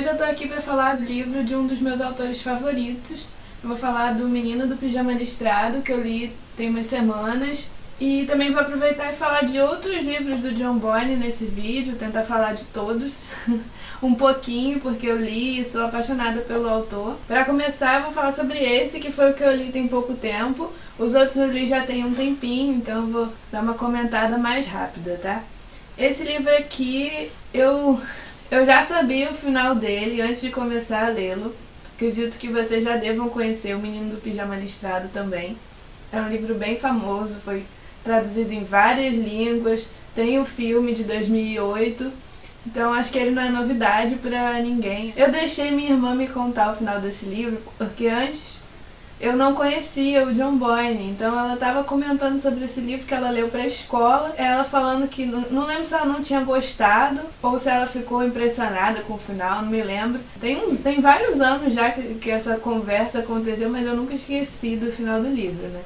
hoje eu tô aqui pra falar do livro de um dos meus autores favoritos. Eu vou falar do Menino do Pijama Listrado, que eu li tem umas semanas. E também vou aproveitar e falar de outros livros do John Boyne nesse vídeo, tentar falar de todos um pouquinho, porque eu li e sou apaixonada pelo autor. Para começar, eu vou falar sobre esse, que foi o que eu li tem pouco tempo. Os outros eu li já tem um tempinho, então eu vou dar uma comentada mais rápida, tá? Esse livro aqui, eu já sabia o final dele antes de começar a lê-lo. Acredito que vocês já devam conhecer O Menino do Pijama Listrado também. É um livro bem famoso, foi traduzido em várias línguas, tem o filme de 2008, então acho que ele não é novidade pra ninguém. Eu deixei minha irmã me contar o final desse livro, porque antes eu não conhecia o John Boyne, então ela estava comentando sobre esse livro que ela leu pra escola, ela falando que, não lembro se ela não tinha gostado, ou se ela ficou impressionada com o final, não me lembro. Tem vários anos já que essa conversa aconteceu, mas eu nunca esqueci do final do livro, né?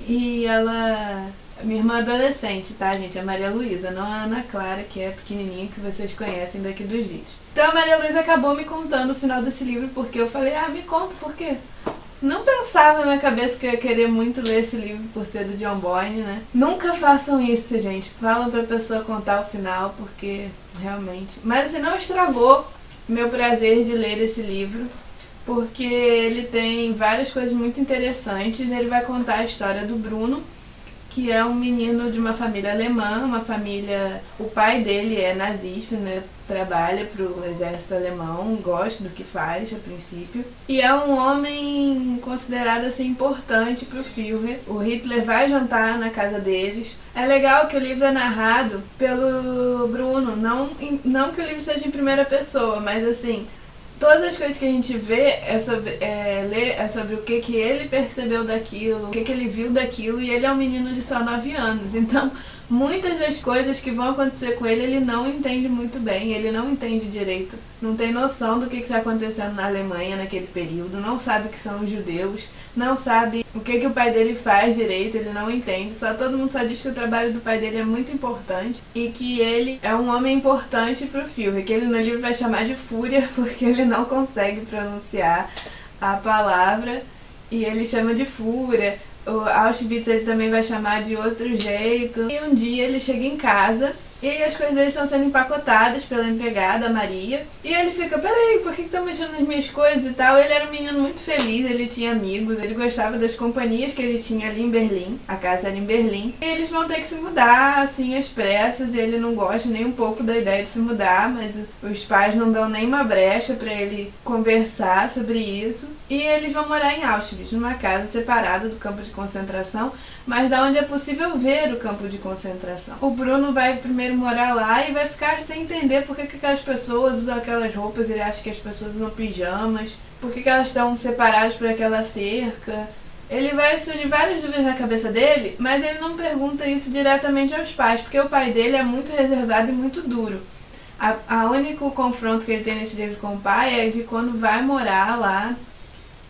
E ela... Minha irmã adolescente, tá, gente? A Maria Luísa, não a Ana Clara, que é pequenininha, que vocês conhecem daqui dos vídeos. Então a Maria Luísa acabou me contando o final desse livro, porque eu falei, me conta, por quê? Não pensava na minha cabeça que eu ia querer muito ler esse livro por ser do John Boyne, né? Nunca façam isso, gente. Falam pra pessoa contar o final, porque realmente... Mas assim, não estragou meu prazer de ler esse livro, porque ele tem várias coisas muito interessantes. Ele vai contar a história do Bruno, que é um menino de uma família alemã, uma família... O pai dele é nazista, né? Trabalha pro exército alemão, gosta do que faz, a princípio. E é um homem considerado, assim, importante pro Führer. O Hitler vai jantar na casa deles. É legal que o livro é narrado pelo Bruno. Não que o livro seja em primeira pessoa, mas, assim... Todas as coisas que a gente vê é sobre o que ele percebeu daquilo, o que ele viu daquilo, e ele é um menino de só 9 anos. Então, muitas das coisas que vão acontecer com ele não entende muito bem, ele não entende direito. Não tem noção do que está acontecendo na Alemanha naquele período, não sabe o que são os judeus, não sabe o que o pai dele faz direito, ele não entende. Todo mundo só diz que o trabalho do pai dele é muito importante e que ele é um homem importante pro Führer, que ele no livro vai chamar de Fúria, porque ele não consegue pronunciar a palavra e ele chama de Fúria. O Auschwitz ele também vai chamar de outro jeito. E um dia ele chega em casa e as coisas dele estão sendo empacotadas pela empregada, Maria. E ele fica, peraí, por que estão mexendo nas minhas coisas e tal? Ele era um menino muito feliz, ele tinha amigos, ele gostava das companhias que ele tinha ali em Berlim. A casa era em Berlim. E eles vão ter que se mudar, assim, às pressas. E ele não gosta nem um pouco da ideia de se mudar, mas os pais não dão nem uma brecha pra ele conversar sobre isso. E eles vão morar em Auschwitz, numa casa separada do campo de concentração, mas da onde é possível ver o campo de concentração. O Bruno vai primeiro morar lá e vai ficar sem entender por que aquelas pessoas usam aquelas roupas, ele acha que as pessoas usam pijamas, por que elas estão separadas por aquela cerca. Ele vai surgir várias dúvidas na cabeça dele, mas ele não pergunta isso diretamente aos pais, porque o pai dele é muito reservado e muito duro. O único confronto que ele tem nesse livro com o pai é de quando vai morar lá,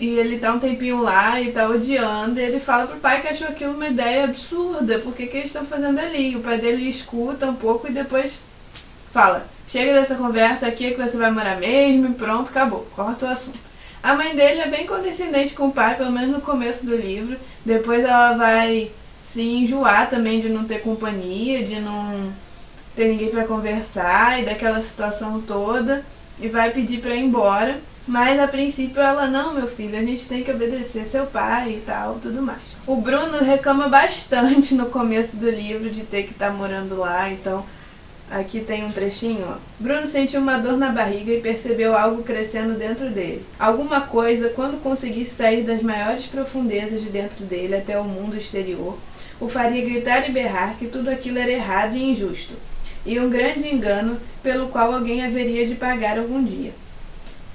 e ele tá um tempinho lá e tá odiando, e ele fala pro pai que achou aquilo uma ideia absurda, por que eles estão fazendo ali? O pai dele escuta um pouco e depois fala, chega dessa conversa aqui que você vai morar mesmo e pronto, acabou, corta o assunto. A mãe dele é bem condescendente com o pai, pelo menos no começo do livro, depois ela vai se enjoar também de não ter companhia, de não ter ninguém pra conversar e daquela situação toda, e vai pedir pra ir embora. Mas a princípio ela, não, meu filho, a gente tem que obedecer seu pai e tal, tudo mais. O Bruno reclama bastante no começo do livro de ter que estar morando lá, então aqui tem um trechinho, ó. Bruno sentiu uma dor na barriga e percebeu algo crescendo dentro dele. Alguma coisa, quando conseguisse sair das maiores profundezas de dentro dele até o mundo exterior, o faria gritar e berrar que tudo aquilo era errado e injusto, e um grande engano pelo qual alguém haveria de pagar algum dia.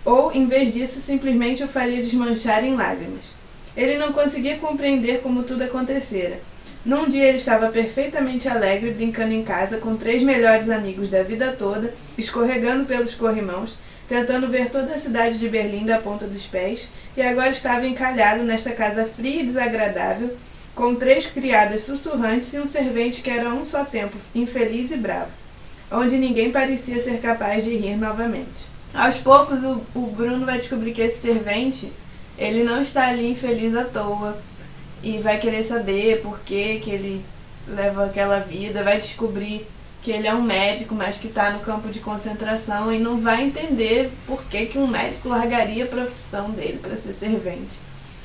Ou, em vez disso, simplesmente o faria desmanchar em lágrimas. Ele não conseguia compreender como tudo acontecera. Num dia ele estava perfeitamente alegre, brincando em casa com 3 melhores amigos da vida toda, escorregando pelos corrimãos, tentando ver toda a cidade de Berlim da ponta dos pés, e agora estava encalhado nesta casa fria e desagradável, com 3 criadas sussurrantes e um servente que era a um só tempo infeliz e bravo, onde ninguém parecia ser capaz de rir novamente. Aos poucos, o Bruno vai descobrir que esse servente, ele não está ali infeliz à toa e vai querer saber por que ele leva aquela vida, vai descobrir que ele é um médico, mas que está no campo de concentração e não vai entender por que um médico largaria a profissão dele para ser servente.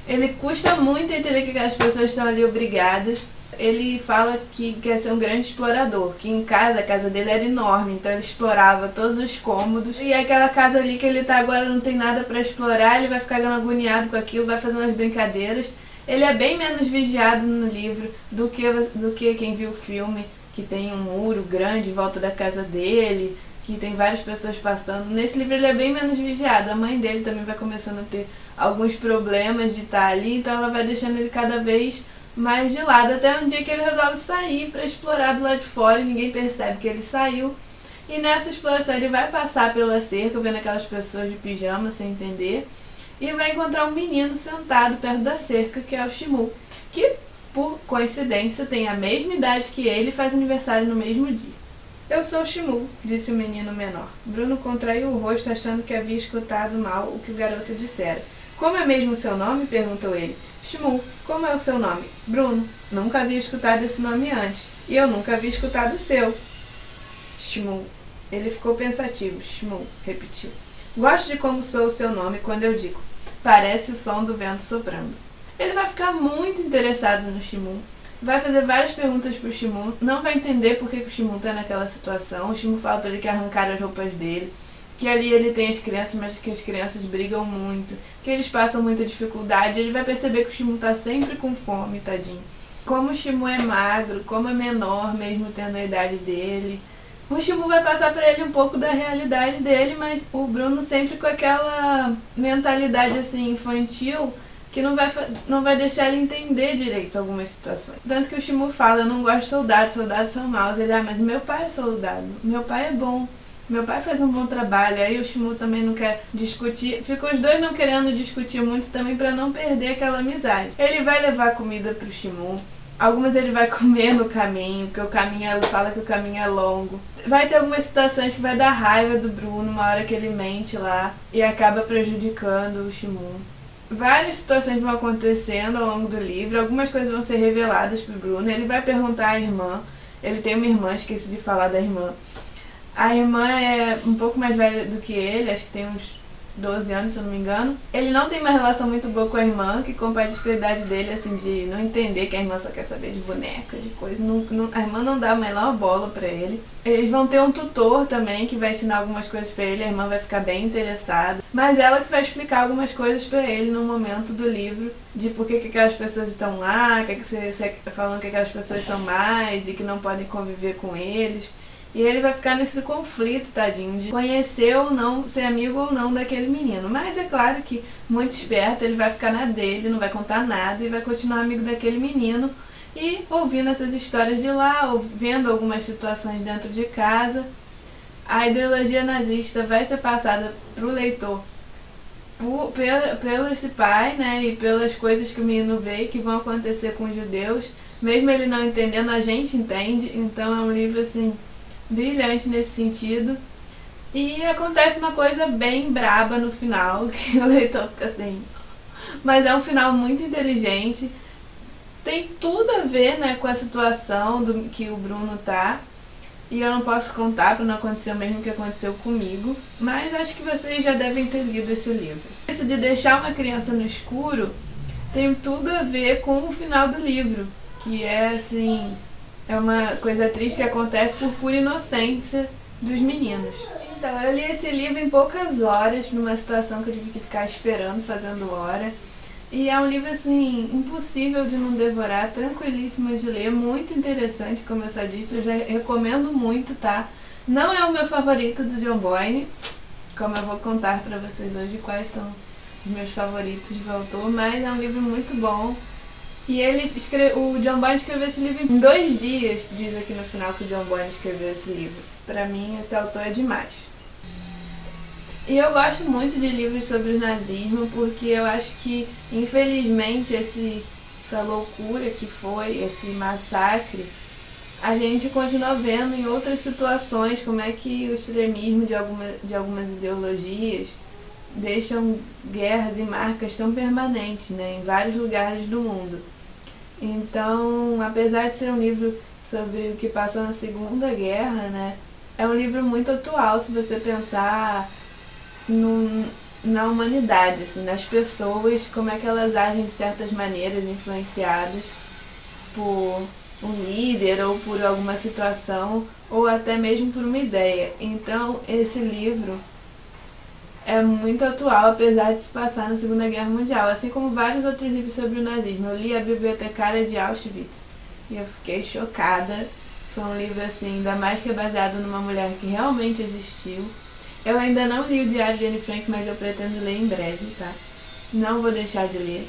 Ele custa muito entender que aquelas pessoas estão ali obrigadas. Ele fala que quer ser um grande explorador, que em casa, a casa dele era enorme, então ele explorava todos os cômodos. E aquela casa ali que ele tá agora não tem nada para explorar, ele vai ficar agoniado com aquilo, vai fazendo umas brincadeiras. Ele é bem menos vigiado no livro do que quem viu o filme, que tem um muro grande em volta da casa dele, que tem várias pessoas passando. Nesse livro ele é bem menos vigiado. A mãe dele também vai começando a ter alguns problemas de estar ali, então ela vai deixando ele cada vez mais de lado, até um dia que ele resolve sair para explorar do lado de fora e ninguém percebe que ele saiu. E nessa exploração ele vai passar pela cerca, vendo aquelas pessoas de pijama sem entender, e vai encontrar um menino sentado perto da cerca, que é o Shimu, que por coincidência tem a mesma idade que ele e faz aniversário no mesmo dia. Eu sou o Shimu, disse o menino menor. Bruno contraiu o rosto achando que havia escutado mal o que o garoto dissera. Como é mesmo o seu nome? Perguntou ele. Shimu, como é o seu nome? Bruno. Nunca havia escutado esse nome antes. E eu nunca havia escutado o seu. Shimu. Ele ficou pensativo. Shimu, repetiu. Gosto de como soa o seu nome quando eu digo. Parece o som do vento soprando. Ele vai ficar muito interessado no Shimu. Vai fazer várias perguntas pro Shimu. Não vai entender por que o Shimu tá naquela situação. O Shimu fala pra ele que arrancaram as roupas dele. Que ali ele tem as crianças, mas que as crianças brigam muito, que eles passam muita dificuldade. Ele vai perceber que o Shimu tá sempre com fome, tadinho. Como o Shimu é magro, como é menor mesmo tendo a idade dele. O Shimu vai passar pra ele um pouco da realidade dele, mas o Bruno sempre com aquela mentalidade assim infantil que não vai deixar ele entender direito algumas situações. Tanto que o Shimu fala, eu não gosto de soldados, soldados são maus. Ele, mas meu pai é soldado, meu pai é bom. Meu pai faz um bom trabalho, aí o Shimu também não quer discutir. Ficam os dois não querendo discutir muito também pra não perder aquela amizade. Ele vai levar comida pro Shimu. Algumas ele vai comer no caminho, porque o caminho, ela fala que o caminho é longo. Vai ter algumas situações que vai dar raiva do Bruno, uma hora que ele mente lá e acaba prejudicando o Shimu. Várias situações vão acontecendo ao longo do livro, algumas coisas vão ser reveladas pro Bruno. Ele vai perguntar à irmã, ele tem uma irmã, esqueci de falar da irmã. A irmã é um pouco mais velha do que ele, acho que tem uns 12 anos, se eu não me engano. Ele não tem uma relação muito boa com a irmã, que compartilha com a idade dele, assim, de não entender que a irmã só quer saber de boneca, de coisa. A irmã não dá a menor bola pra ele. Eles vão ter um tutor também, que vai ensinar algumas coisas pra ele, a irmã vai ficar bem interessada. Mas ela que vai explicar algumas coisas pra ele no momento do livro, de por que aquelas pessoas estão lá, que você falando que aquelas pessoas são mais e que não podem conviver com eles. E ele vai ficar nesse conflito, tadinho, de conhecer ou não, ser amigo ou não daquele menino. Mas é claro que, muito esperto, ele vai ficar na dele, não vai contar nada e vai continuar amigo daquele menino. E ouvindo essas histórias de lá, ou vendo algumas situações dentro de casa, a ideologia nazista vai ser passada para o leitor pelo esse pai, né, e pelas coisas que o menino vê que vão acontecer com os judeus. Mesmo ele não entendendo, a gente entende. Então é um livro, assim, brilhante nesse sentido. E acontece uma coisa bem braba no final, que o leitor fica assim... Mas é um final muito inteligente. Tem tudo a ver, né, com a situação que o Bruno tá. E eu não posso contar para não acontecer o mesmo que aconteceu comigo. Mas acho que vocês já devem ter lido esse livro. Isso de deixar uma criança no escuro tem tudo a ver com o final do livro. Que é assim... É uma coisa triste que acontece por pura inocência dos meninos. Então, eu li esse livro em poucas horas, numa situação que eu tive que ficar esperando, fazendo hora. E é um livro, assim, impossível de não devorar, tranquilíssimo de ler, muito interessante, como eu já disse, eu já recomendo muito, tá? Não é o meu favorito do John Boyne, como eu vou contar pra vocês hoje quais são os meus favoritos do autor, mas é um livro muito bom. E o John Boyne escreveu esse livro em 2 dias, diz aqui no final que o John Boyne escreveu esse livro. Pra mim, esse autor é demais. E eu gosto muito de livros sobre o nazismo, porque eu acho que, infelizmente, essa loucura que foi, esse massacre, a gente continua vendo em outras situações como é que o extremismo de algumas ideologias deixam guerras e marcas tão permanentes, né, em vários lugares do mundo. Então, apesar de ser um livro sobre o que passou na Segunda Guerra, né, é um livro muito atual se você pensar na humanidade, assim, nas pessoas, como é que elas agem de certas maneiras influenciadas por um líder ou por alguma situação ou até mesmo por uma ideia. Então, esse livro é muito atual, apesar de se passar na Segunda Guerra Mundial, assim como vários outros livros sobre o nazismo. Eu li A Bibliotecária de Auschwitz e eu fiquei chocada. Foi um livro assim, ainda mais que é baseado numa mulher que realmente existiu. Eu ainda não li o Diário de Anne Frank, mas eu pretendo ler em breve, tá? Não vou deixar de ler.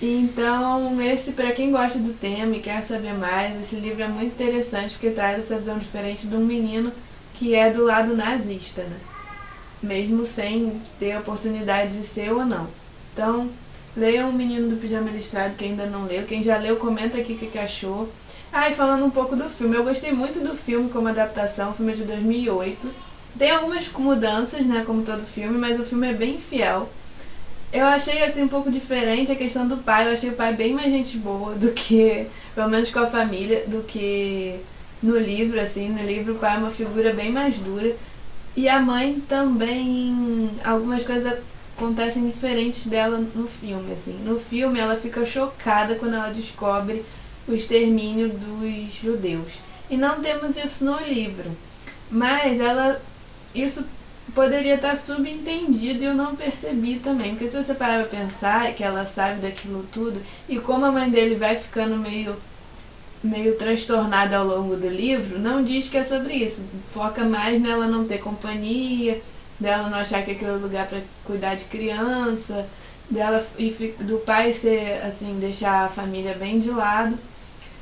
Então, esse, para quem gosta do tema e quer saber mais, esse livro é muito interessante porque traz essa visão diferente de um menino que é do lado nazista, né? Mesmo sem ter a oportunidade de ser ou não. Então, leiam O Menino do Pijama Listrado, quem ainda não leu. Quem já leu, comenta aqui o que achou. E falando um pouco do filme, eu gostei muito do filme como adaptação, o filme é de 2008. Tem algumas mudanças, né, como todo filme, mas o filme é bem fiel. Eu achei assim um pouco diferente a questão do pai. Eu achei o pai bem mais gente boa do que, pelo menos com a família, do que no livro, assim. No livro o pai é uma figura bem mais dura. E a mãe também, algumas coisas acontecem diferentes dela no filme, assim. No filme ela fica chocada quando ela descobre o extermínio dos judeus. E não temos isso no livro. Mas isso poderia estar subentendido e eu não percebi também. Porque se você parar pra pensar que ela sabe daquilo tudo, e como a mãe dele vai ficando meio transtornada ao longo do livro, não diz que é sobre isso. Foca mais nela não ter companhia, dela não achar que aquele é o lugar para cuidar de criança, dela e do pai ser assim, deixar a família bem de lado.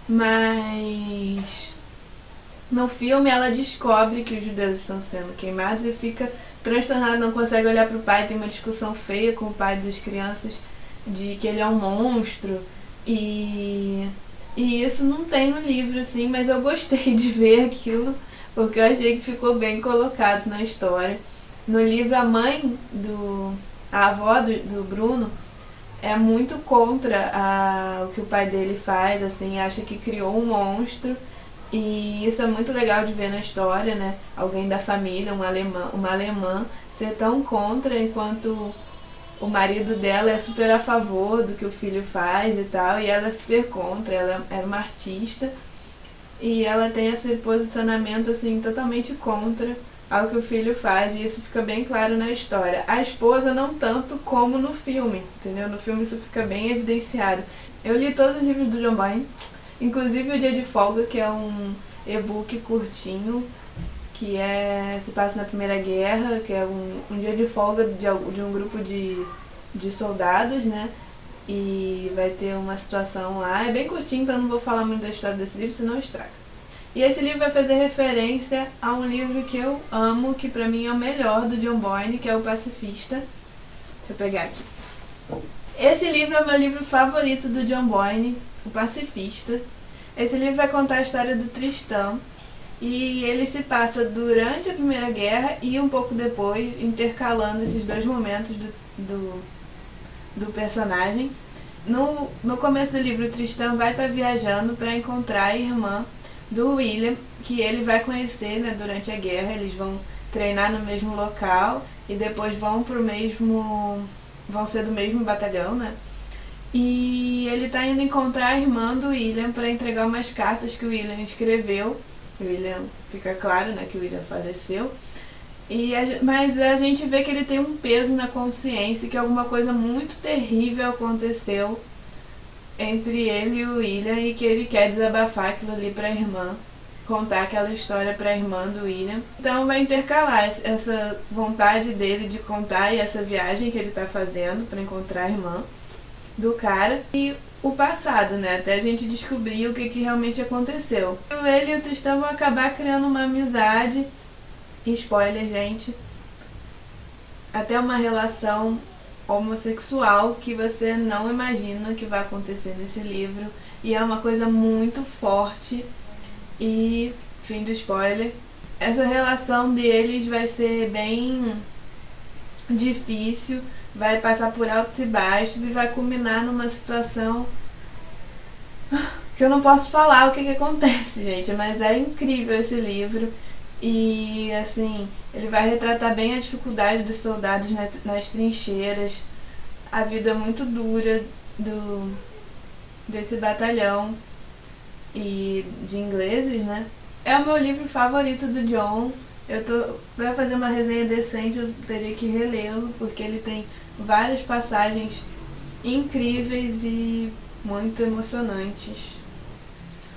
Mas no filme ela descobre que os judeus estão sendo queimados e fica transtornada, não consegue olhar para o pai, tem uma discussão feia com o pai das crianças de que ele é um monstro e isso não tem no livro, assim, mas eu gostei de ver aquilo, porque eu achei que ficou bem colocado na história. No livro, a avó do Bruno, é muito contra o que o pai dele faz, assim, acha que criou um monstro, e isso é muito legal de ver na história, né? Alguém da família, uma alemã, ser tão contra, enquanto o marido dela é super a favor do que o filho faz e tal, e ela é super contra. Ela era uma artista e ela tem esse posicionamento assim totalmente contra ao que o filho faz, e isso fica bem claro na história. A esposa não tanto como no filme, entendeu? No filme isso fica bem evidenciado. Eu li todos os livros do John Byrne, inclusive O Dia de Folga, que é um e-book curtinho, que se passa na Primeira Guerra, que é um dia de folga de um grupo de soldados, né? E vai ter uma situação lá. É bem curtinho, então não vou falar muito da história desse livro, senão estraga. E esse livro vai fazer referência a um livro que eu amo, que pra mim é o melhor do John Byrne, que é O Pacifista. Deixa eu pegar aqui. Esse livro é o meu livro favorito do John Byrne, O Pacifista. Esse livro vai contar a história do Tristão, e ele se passa durante a Primeira Guerra e um pouco depois, intercalando esses dois momentos do personagem. No começo do livro, o Tristão vai estar viajando para encontrar a irmã do William, que ele vai conhecer, né, durante a guerra. Eles vão treinar no mesmo local e depois vão ser do mesmo batalhão, né? E ele está indo encontrar a irmã do William para entregar umas cartas que o William escreveu. O William, fica claro, né, que o William faleceu. Mas a gente vê que ele tem um peso na consciência, que alguma coisa muito terrível aconteceu entre ele e o William, e que ele quer desabafar aquilo ali para a irmã, contar aquela história para a irmã do William. Então vai intercalar essa vontade dele de contar e essa viagem que ele está fazendo para encontrar a irmã do cara e o passado, né? Até a gente descobrir o que realmente aconteceu. Ele e o Tristão vão acabar criando uma amizade, spoiler, gente, até uma relação homossexual que você não imagina que vai acontecer nesse livro, e é uma coisa muito forte E, fim do spoiler, essa relação deles vai ser bem difícil, vai passar por altos e baixos e vai culminar numa situação que eu não posso falar o que acontece, gente, mas é incrível esse livro. E, assim, ele vai retratar bem a dificuldade dos soldados nas trincheiras, a vida muito dura desse batalhão e de ingleses, né? É o meu livro favorito do John. Pra fazer uma resenha decente, eu teria que relê-lo, porque ele tem várias passagens incríveis e muito emocionantes.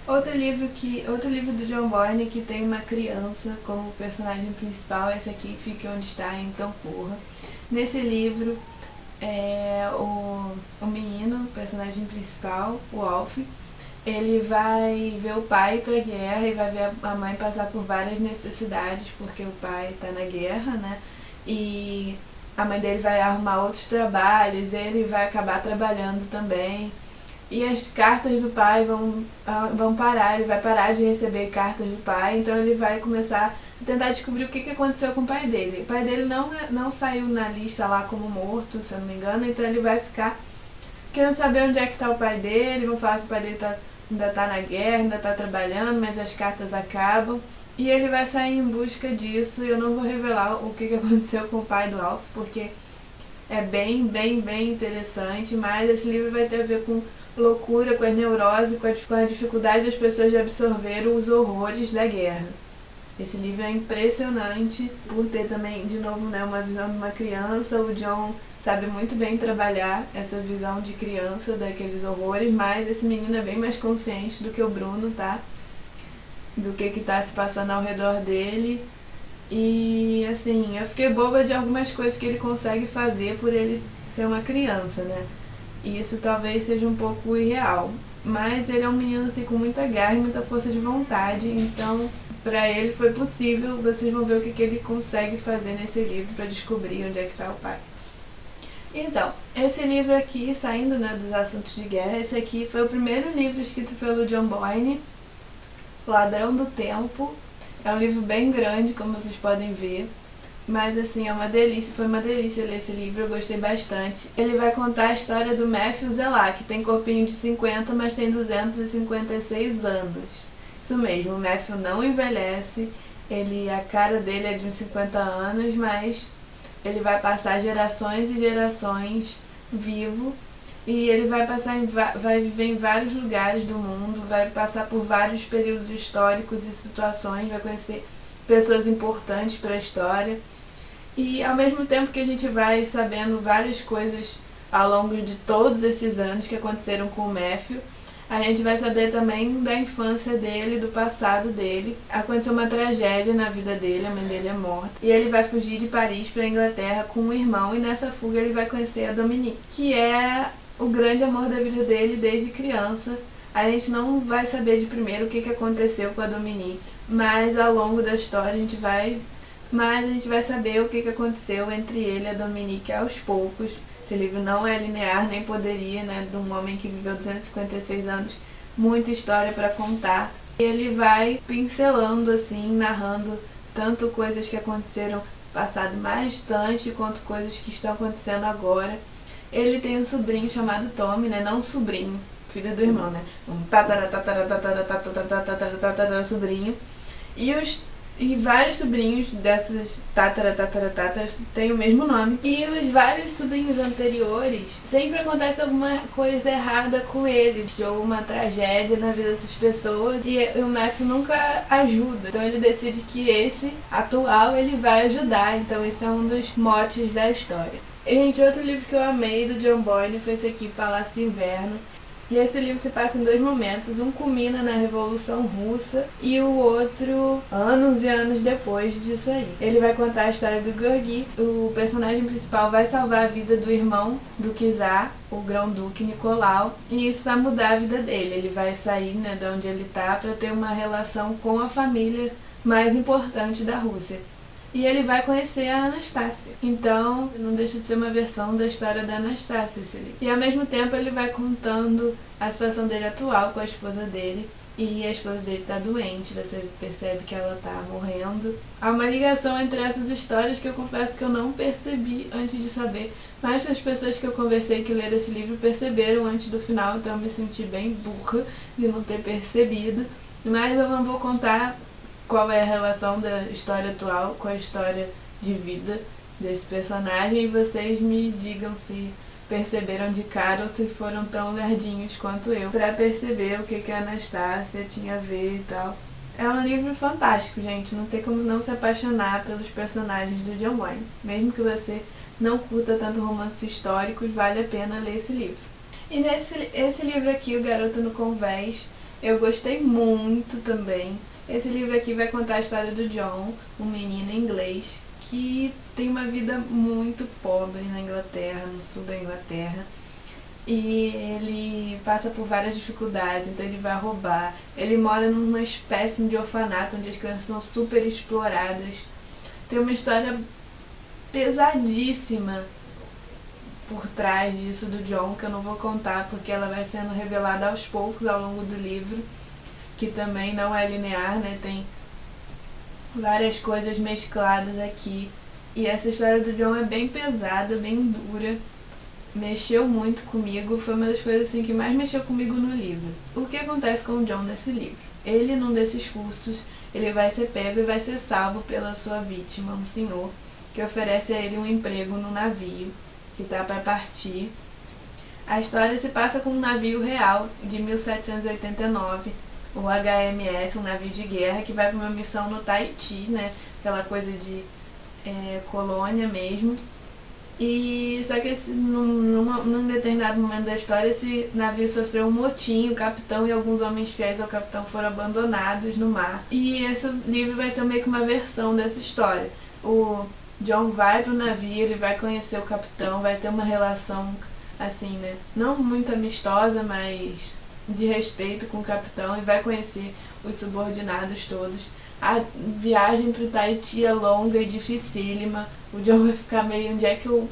Outro livro do John Boyne que tem uma criança como personagem principal, esse aqui, Fique Onde Está, Então Corra. Nesse livro, o menino, o personagem principal, o Alf, ele vai ver o pai ir pra guerra e vai ver a mãe passar por várias necessidades, porque o pai tá na guerra, né? E a mãe dele vai arrumar outros trabalhos, ele vai acabar trabalhando também. E as cartas do pai vão parar, ele vai parar de receber cartas do pai, então ele vai começar a tentar descobrir o que aconteceu com o pai dele. O pai dele não saiu na lista lá como morto, se eu não me engano, então ele vai ficar querendo saber onde é que está o pai dele, vão falar que o pai dele ainda tá na guerra, ainda tá trabalhando, mas as cartas acabam. E ele vai sair em busca disso, e eu não vou revelar o que aconteceu com o pai do Alf, porque é bem interessante, mas esse livro vai ter a ver com loucura, com a neurose, com a dificuldade das pessoas de absorver os horrores da guerra. Esse livro é impressionante por ter também, de novo, né, uma visão de uma criança. O John sabe muito bem trabalhar essa visão de criança daqueles horrores, mas esse menino é bem mais consciente do que o Bruno, tá? Do que tá se passando ao redor dele. E, assim, eu fiquei boba de algumas coisas que ele consegue fazer por ele ser uma criança, né? E isso talvez seja um pouco irreal. Mas ele é um menino, assim, com muita garra e muita força de vontade, então pra ele foi possível. Vocês vão ver o que ele consegue fazer nesse livro pra descobrir onde é que tá o pai. Então, esse livro aqui, saindo, né, dos assuntos de guerra, esse aqui foi o primeiro livro escrito pelo John Boyne, Ladrão do Tempo. É um livro bem grande, como vocês podem ver, mas assim, é uma delícia, foi uma delícia ler esse livro, eu gostei bastante. Ele vai contar a história do Matthew Zela, que tem corpinho de 50, mas tem 256 anos. Isso mesmo, o Matthew não envelhece, a cara dele é de uns 50 anos, mas ele vai passar gerações e gerações vivo, e ele vai viver em vários lugares do mundo, vai passar por vários períodos históricos e situações, vai conhecer pessoas importantes para a história. E ao mesmo tempo que a gente vai sabendo várias coisas ao longo de todos esses anos que aconteceram com o Matthew, a gente vai saber também da infância dele, do passado dele. Aconteceu uma tragédia na vida dele, a mãe dele é morta. E ele vai fugir de Paris para a Inglaterra com um irmão, e nessa fuga ele vai conhecer a Dominique, que é o grande amor da vida dele desde criança. A gente não vai saber de primeiro o que aconteceu com a Dominique, mas ao longo da história a gente vai saber o que aconteceu entre ele e a Dominique aos poucos. Esse livro não é linear, nem poderia, né, de um homem que viveu 256 anos, muita história para contar. Ele vai pincelando, assim, narrando tanto coisas que aconteceram no passado mais distante, quanto coisas que estão acontecendo agora. Ele tem um sobrinho chamado Tommy, né, não um sobrinho, filho do irmão, né, um sobrinho. E vários sobrinhos dessas tataras têm o mesmo nome. E os vários sobrinhos anteriores, sempre acontece alguma coisa errada com eles, ou uma tragédia na vida dessas pessoas, e o Matthew nunca ajuda. Então ele decide que esse atual ele vai ajudar. Então esse é um dos motes da história. Gente, outro livro que eu amei do John Boyne foi esse aqui, Palácio de Inverno. E esse livro se passa em dois momentos, um culmina na Revolução Russa e o outro anos e anos depois disso aí. Ele vai contar a história do Gheorghi. O personagem principal vai salvar a vida do irmão do czar, o grão-duque Nicolau, e isso vai mudar a vida dele. Ele vai sair, né, de onde ele tá para ter uma relação com a família mais importante da Rússia. E ele vai conhecer a Anastácia. Então, não deixa de ser uma versão da história da Anastácia esse livro. E ao mesmo tempo ele vai contando a situação dele atual com a esposa dele, e a esposa dele tá doente, você percebe que ela tá morrendo. Há uma ligação entre essas histórias que eu confesso que eu não percebi antes de saber, mas as pessoas que eu conversei que leram esse livro perceberam antes do final, então eu me senti bem burra de não ter percebido. Mas eu não vou contar qual é a relação da história atual com a história de vida desse personagem, e vocês me digam se perceberam de cara ou se foram tão lerdinhos quanto eu pra perceber o que a Anastácia tinha a ver e tal. É um livro fantástico, gente, não tem como não se apaixonar pelos personagens do John Wayne. Mesmo que você não curta tanto romances históricos, vale a pena ler esse livro. E esse livro aqui, O Garoto no Convés, eu gostei muito também. Esse livro aqui vai contar a história do John, um menino inglês que tem uma vida muito pobre na Inglaterra, no sul da Inglaterra, e ele passa por várias dificuldades, então ele vai roubar, ele mora numa espécie de orfanato onde as crianças são super exploradas. Tem uma história pesadíssima por trás disso do John, que eu não vou contar porque ela vai sendo revelada aos poucos ao longo do livro, que também não é linear, né? Tem várias coisas mescladas aqui. E essa história do John é bem pesada, bem dura. Mexeu muito comigo, foi uma das coisas assim que mais mexeu comigo no livro. O que acontece com o John nesse livro? Ele, num desses furtos, ele vai ser pego e vai ser salvo pela sua vítima, um senhor, que oferece a ele um emprego no navio, que tá para partir. A história se passa com um navio real, de 1789, o HMS, um navio de guerra que vai para uma missão no Tahiti, né? Aquela coisa de colônia mesmo. E só que num determinado momento da história, esse navio sofreu um motim, o capitão e alguns homens fiéis ao capitão foram abandonados no mar. E esse livro vai ser meio que uma versão dessa história. O John vai pro navio, ele vai conhecer o capitão, vai ter uma relação assim, né? Não muito amistosa, mas de respeito com o capitão, e vai conhecer os subordinados todos. A viagem pro Tahiti é longa e dificílima. O John vai ficar meio onde é que eu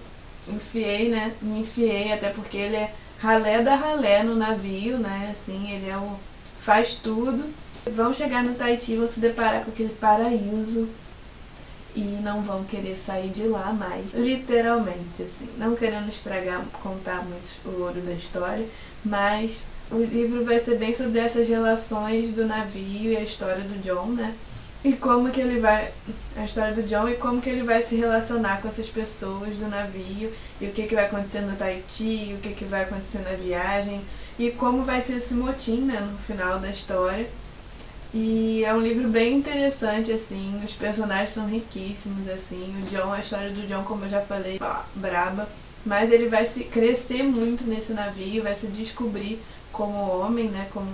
enfiei, né? Me enfiei, até porque ele é ralé da ralé no navio, né? Assim, ele é o faz tudo. Vão chegar no Tahiti, vão se deparar com aquele paraíso e não vão querer sair de lá mais, literalmente, assim. Não querendo contar muito o ouro da história, mas o livro vai ser bem sobre essas relações do navio e a história do John, né? E como que ele vai... a história do John e como que ele vai se relacionar com essas pessoas do navio, e o que vai acontecer no Tahiti, o que vai acontecer na viagem, e como vai ser esse motim, né, no final da história. E é um livro bem interessante, assim, os personagens são riquíssimos, assim, o John, a história do John, como eu já falei, braba, mas ele vai se crescer muito nesse navio, vai se descobrir como homem, né, como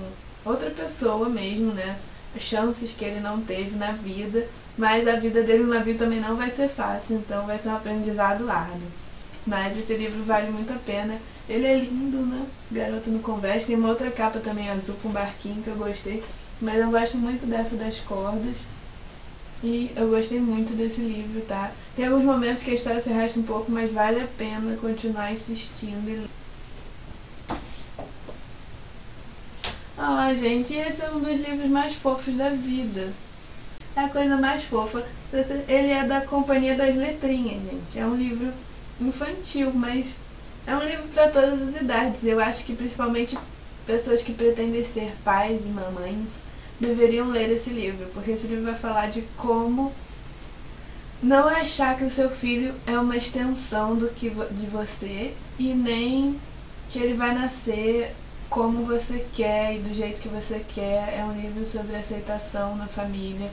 outra pessoa mesmo, né, chances que ele não teve na vida, mas a vida dele no navio também não vai ser fácil, então vai ser um aprendizado árduo. Mas esse livro vale muito a pena, ele é lindo, né, Garoto no Convés, tem uma outra capa também azul com um barquinho que eu gostei, mas eu gosto muito dessa das cordas, e eu gostei muito desse livro, tá? Tem alguns momentos que a história se arrasta um pouco, mas vale a pena continuar insistindo e ler. Ah, gente, esse é um dos livros mais fofos da vida. É a coisa mais fofa. Ele é da Companhia das Letrinhas, gente. É um livro infantil, mas é um livro para todas as idades. Eu acho que principalmente pessoas que pretendem ser pais e mamães deveriam ler esse livro, porque esse livro vai falar de como não achar que o seu filho é uma extensão de você, e nem que ele vai nascer como você quer e do jeito que você quer. É um livro sobre aceitação na família,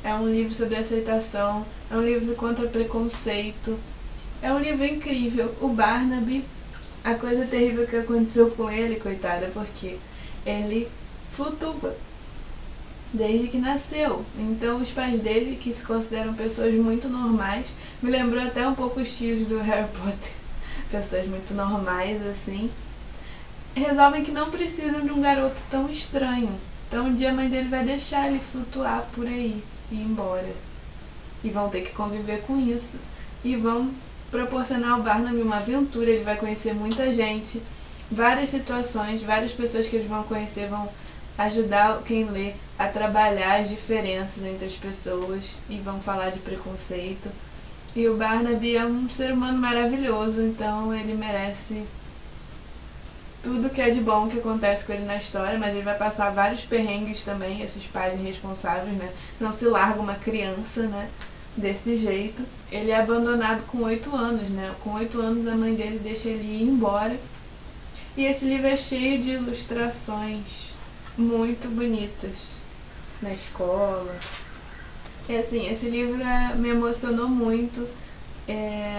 é um livro sobre aceitação, é um livro contra preconceito, é um livro incrível. O Barnaby, a coisa terrível que aconteceu com ele, coitada, porque ele flutua desde que nasceu. Então os pais dele, que se consideram pessoas muito normais, me lembrou até um pouco os tios do Harry Potter, pessoas muito normais assim, resolvem que não precisam de um garoto tão estranho. Então um dia a mãe dele vai deixar ele flutuar por aí e ir embora, e vão ter que conviver com isso, e vão proporcionar ao Barnaby uma aventura. Ele vai conhecer muita gente, várias situações, várias pessoas que eles vão conhecer vão ajudar quem lê a trabalhar as diferenças entre as pessoas e vão falar de preconceito. E o Barnaby é um ser humano maravilhoso, então ele merece tudo que é de bom que acontece com ele na história, mas ele vai passar vários perrengues também, esses pais irresponsáveis, né? Não se larga uma criança, né? Desse jeito. Ele é abandonado com 8 anos, né? Com 8 anos a mãe dele deixa ele ir embora. E esse livro é cheio de ilustrações muito bonitas na escola. E assim, esse livro me emocionou muito.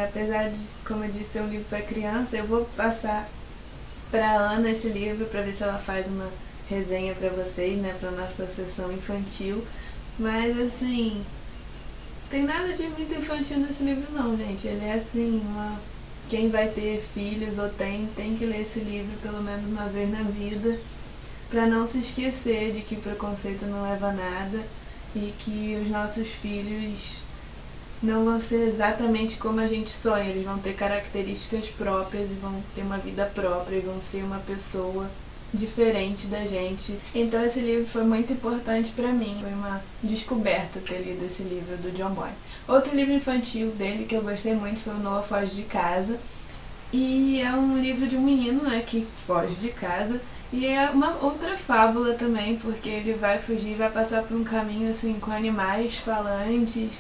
Apesar de, como eu disse, ser um livro para criança, eu vou passar para Ana esse livro para ver se ela faz uma resenha para vocês, né, para nossa sessão infantil. Mas assim, tem nada de muito infantil nesse livro não, gente. Ele é assim, quem vai ter filhos ou tem que ler esse livro pelo menos uma vez na vida, para não se esquecer de que o preconceito não leva a nada e que os nossos filhos não vão ser exatamente como a gente sonha. Eles vão ter características próprias e vão ter uma vida própria e vão ser uma pessoa diferente da gente. Então esse livro foi muito importante pra mim. Foi uma descoberta ter lido esse livro do John Boyne. Outro livro infantil dele que eu gostei muito foi o Noah Foge de Casa. E é um livro de um menino, né, que foge de casa. E é uma outra fábula também, porque ele vai fugir, vai passar por um caminho assim com animais falantes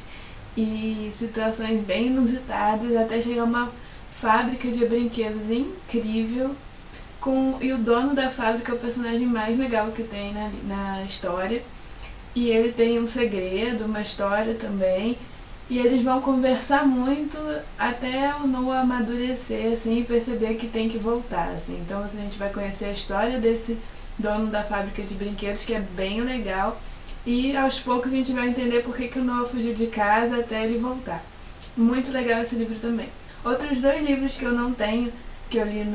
e situações bem inusitadas, até chegar a uma fábrica de brinquedos incrível, e o dono da fábrica é o personagem mais legal que tem na história, e ele tem um segredo, uma história também, e eles vão conversar muito até o Noah amadurecer assim, e perceber que tem que voltar. Assim. Então a gente vai conhecer a história desse dono da fábrica de brinquedos, que é bem legal. E aos poucos a gente vai entender por que o Noah fugiu de casa até ele voltar. Muito legal esse livro também. Outros 2 livros que eu não tenho, que eu li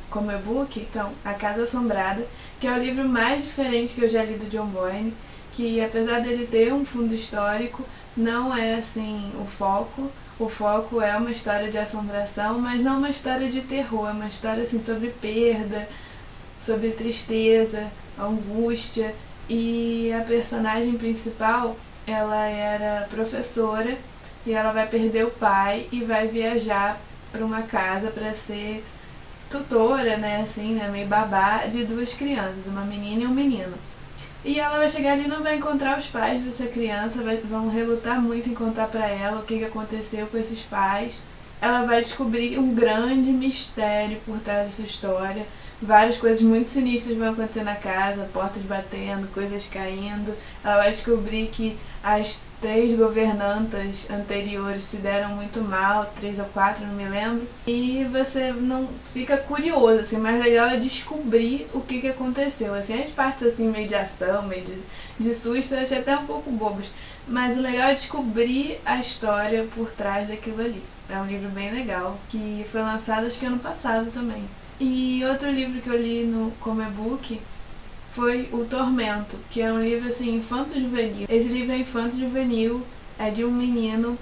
como e-book, são A Casa Assombrada, que é o livro mais diferente que eu já li do John Boyne, que apesar dele ter um fundo histórico, não é assim o foco. O foco é uma história de assombração, mas não uma história de terror, é uma história assim sobre perda, sobre tristeza, angústia. E a personagem principal, ela era professora e ela vai perder o pai e vai viajar para uma casa para ser tutora, né, assim, né, meio babá de 2 crianças, uma menina e um menino. E ela vai chegar ali e não vai encontrar os pais dessa criança, vão relutar muito em contar para ela o que aconteceu com esses pais. Ela vai descobrir um grande mistério por trás dessa história. Várias coisas muito sinistras vão acontecer na casa, portas batendo, coisas caindo. Ela vai descobrir que as 3 governantas anteriores se deram muito mal, 3 ou 4, não me lembro. E você não fica curioso, assim, mais legal é descobrir o que aconteceu. Assim, as partes assim, meio de ação, meio de susto, eu achei até um pouco bobas. Mas o legal é descobrir a história por trás daquilo ali. É um livro bem legal, que foi lançado acho que ano passado também. E outro livro que eu li como e-book foi O Tormento, que é um livro assim, infanto-juvenil. Esse livro é infanto-juvenil, é de um menino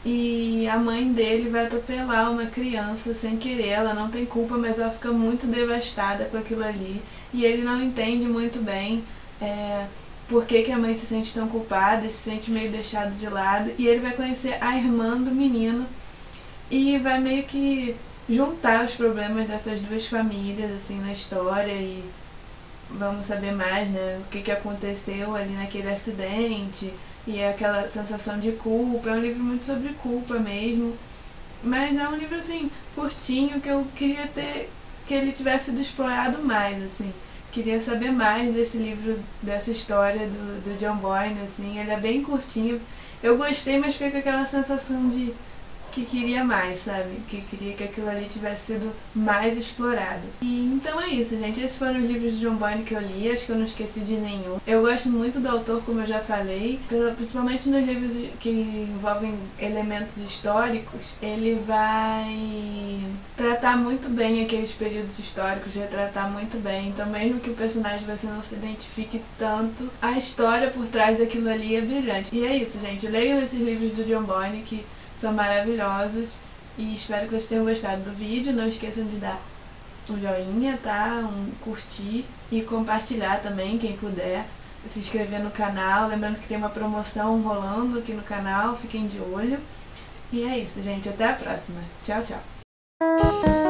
e a mãe dele vai atropelar uma criança sem querer. Ela não tem culpa, mas ela fica muito devastada com aquilo ali. E ele não entende muito bem por que a mãe se sente tão culpada, se sente meio deixado de lado. E ele vai conhecer a irmã do menino e vai meio que juntar os problemas dessas 2 famílias assim na história e vamos saber mais, né, o que aconteceu ali naquele acidente e aquela sensação de culpa. É um livro muito sobre culpa mesmo, mas é um livro assim curtinho que eu queria que ele tivesse sido explorado mais, assim. Queria saber mais desse livro, dessa história do John Boyne, assim. Ele é bem curtinho. Eu gostei, mas fiquei com aquela sensação de que queria mais, sabe? Que queria que aquilo ali tivesse sido mais explorado. E então é isso, gente. Esses foram os livros de John Boyne que eu li, acho que eu não esqueci de nenhum. Eu gosto muito do autor, como eu já falei, principalmente nos livros que envolvem elementos históricos. Ele vai tratar muito bem aqueles períodos históricos, retratar muito bem. Então mesmo que o personagem você não se identifique tanto, a história por trás daquilo ali é brilhante. E é isso, gente. Leiam esses livros do John Boyne que são maravilhosos e espero que vocês tenham gostado do vídeo. Não esqueçam de dar um joinha, tá? Um curtir e compartilhar também, quem puder. Se inscrever no canal, lembrando que tem uma promoção rolando aqui no canal, fiquem de olho. E é isso, gente, até a próxima. Tchau, tchau.